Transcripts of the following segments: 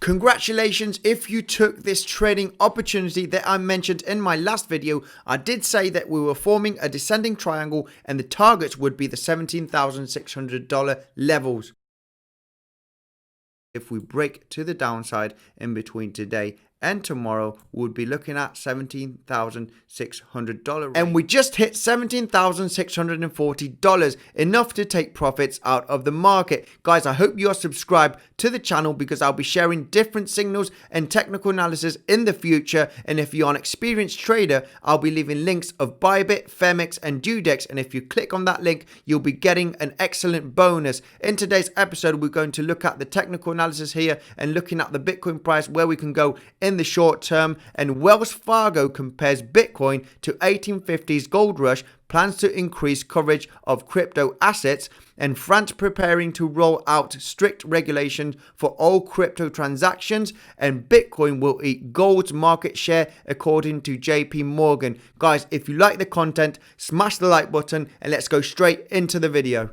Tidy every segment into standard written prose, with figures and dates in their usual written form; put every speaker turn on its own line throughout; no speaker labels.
Congratulations if you took this trading opportunity that I mentioned in my last video. I did say that we were forming a descending triangle and the targets would be the $17,600 levels. If we break to the downside in between today and tomorrow, we'll be looking at $17,600. And we just hit $17,640, enough to take profits out of the market. Guys, I hope you are subscribed to the channel because I'll be sharing different signals and technical analysis in the future. And if you're an experienced trader, I'll be leaving links of Bybit, Femex, and Dudex. And if you click on that link, you'll be getting an excellent bonus. In today's episode, we're going to look at the technical analysis here and looking at the Bitcoin price, where we can go in the short term. And Wells Fargo compares Bitcoin to 1850s gold rush, plans to increase coverage of crypto assets, and France preparing to roll out strict regulations for all crypto transactions, and Bitcoin will eat gold's market share according to JP Morgan. Guys, if you like the content, smash the like button and let's go straight into the video.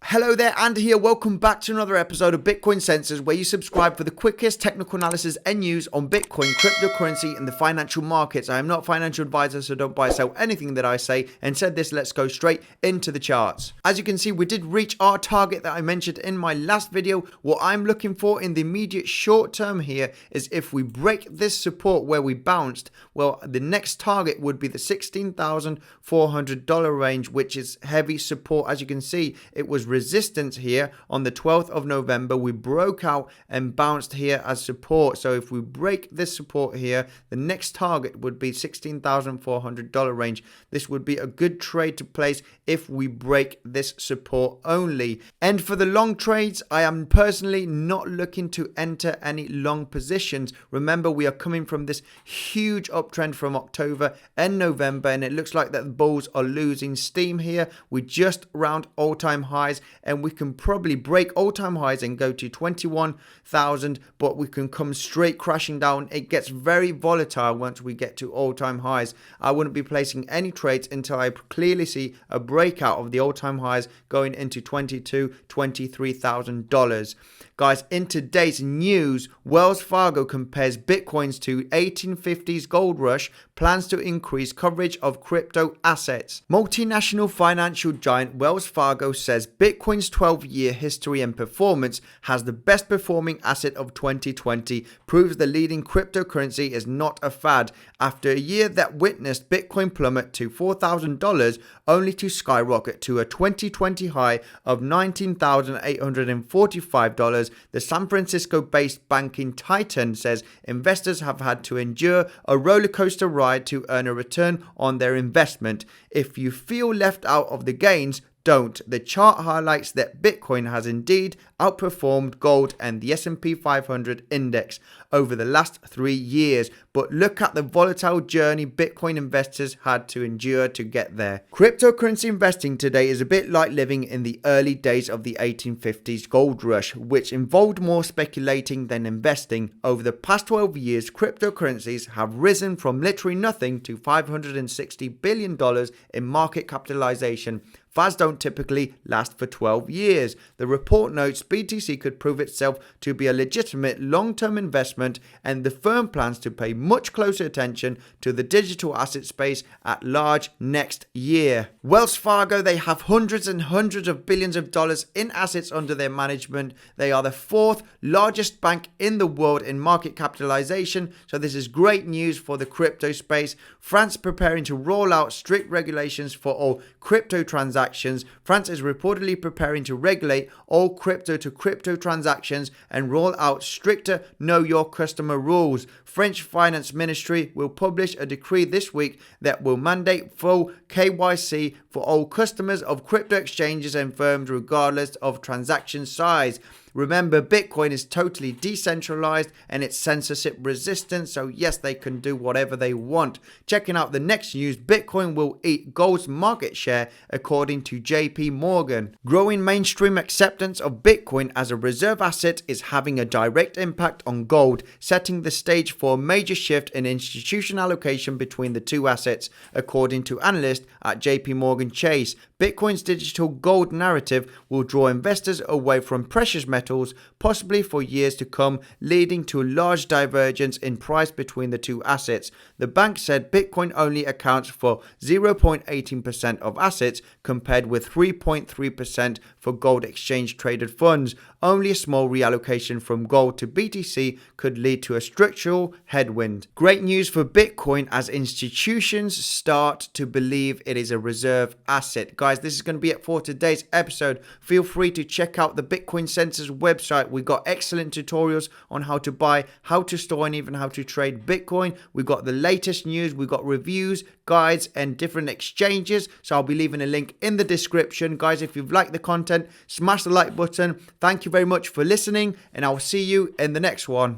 Hello there, Andy here. Welcome back to another episode of Bitcoin Sensors, where you subscribe for the quickest technical analysis and news on Bitcoin, cryptocurrency, and the financial markets. I am not a financial advisor, so don't buy or sell anything that I say. And said this, let's go straight into the charts. As you can see, we did reach our target that I mentioned in my last video. What I'm looking for in the immediate short term here is if we break this support where we bounced, well, the next target would be the $16,400 range, which is heavy support. As you can see, it was resistance here on the 12th of November. We broke out and bounced here as support. So if we break this support here, the next target would be $16,400 range. This would be a good trade to place if we break this support only. And for the long trades, I am personally not looking to enter any long positions. Remember, we are coming from this huge uptrend from October and November, and it looks like that the bulls are losing steam here. We're just around all-time highs, and we can probably break all-time highs and go to 21,000, but we can come straight crashing down. It gets very volatile once we get to all-time highs. I wouldn't be placing any trades until I clearly see a breakout of the all-time highs going into $22,000, $23,000. Guys, in today's news, Wells Fargo compares Bitcoins to 1850s gold rush, plans to increase coverage of crypto assets. Multinational financial giant Wells Fargo says Bitcoin's 12-year history and performance has the best performing asset of 2020, proves the leading cryptocurrency is not a fad. After a year that witnessed Bitcoin plummet to $4,000, only to skyrocket to a 2020 high of $19,845, the San Francisco-based banking titan says investors have had to endure a roller coaster ride to earn a return on their investment. If you feel left out of the gains, don't. The chart highlights that Bitcoin has indeed outperformed gold and the S&P 500 index over the last 3 years, but look at the volatile journey Bitcoin investors had to endure to get there. Cryptocurrency investing today is a bit like living in the early days of the 1850s gold rush, which involved more speculating than investing. Over the past 12 years, cryptocurrencies have risen from literally nothing to $560 billion in market capitalization. Fads don't typically last for 12 years. The report notes BTC could prove itself to be a legitimate long-term investment, and the firm plans to pay much closer attention to the digital asset space at large next year. Wells Fargo, they have hundreds and hundreds of billions of dollars in assets under their management. They are the 4th largest bank in the world in market capitalization, so this is great news for the crypto space. France preparing to roll out strict regulations for all crypto transactions. France is reportedly preparing to regulate all crypto-to-crypto transactions and roll out stricter know your customer rules. French Finance Ministry will publish a decree this week that will mandate full KYC for all customers of crypto exchanges and firms regardless of transaction size. Remember, Bitcoin is totally decentralized and it's censorship resistant, so yes, they can do whatever they want. Checking out the next news, Bitcoin will eat gold's market share according to JP Morgan. Growing mainstream acceptance of Bitcoin as a reserve asset is having a direct impact on gold, setting the stage for a major shift in institutional allocation between the two assets, according to analysts at JP Morgan Chase. Bitcoin's digital gold narrative will draw investors away from precious metals, possibly for years to come, leading to a large divergence in price between the two assets. The bank said Bitcoin only accounts for 0.18% of assets, compared with 3.3% for gold exchange traded funds. Only a small reallocation from gold to BTC could lead to a structural headwind. Great news for Bitcoin as institutions start to believe it is a reserve asset. Guys, this is going to be it for today's episode. Feel free to check out the Bitcoin Census website. We got excellent tutorials on how to buy, how to store, and even how to trade Bitcoin. We got the latest news, we got reviews, guides, and different exchanges. So I'll be leaving a link in the description. Guys, if you've liked the content, smash the like button. Thank you very much for listening, and I'll see you in the next one.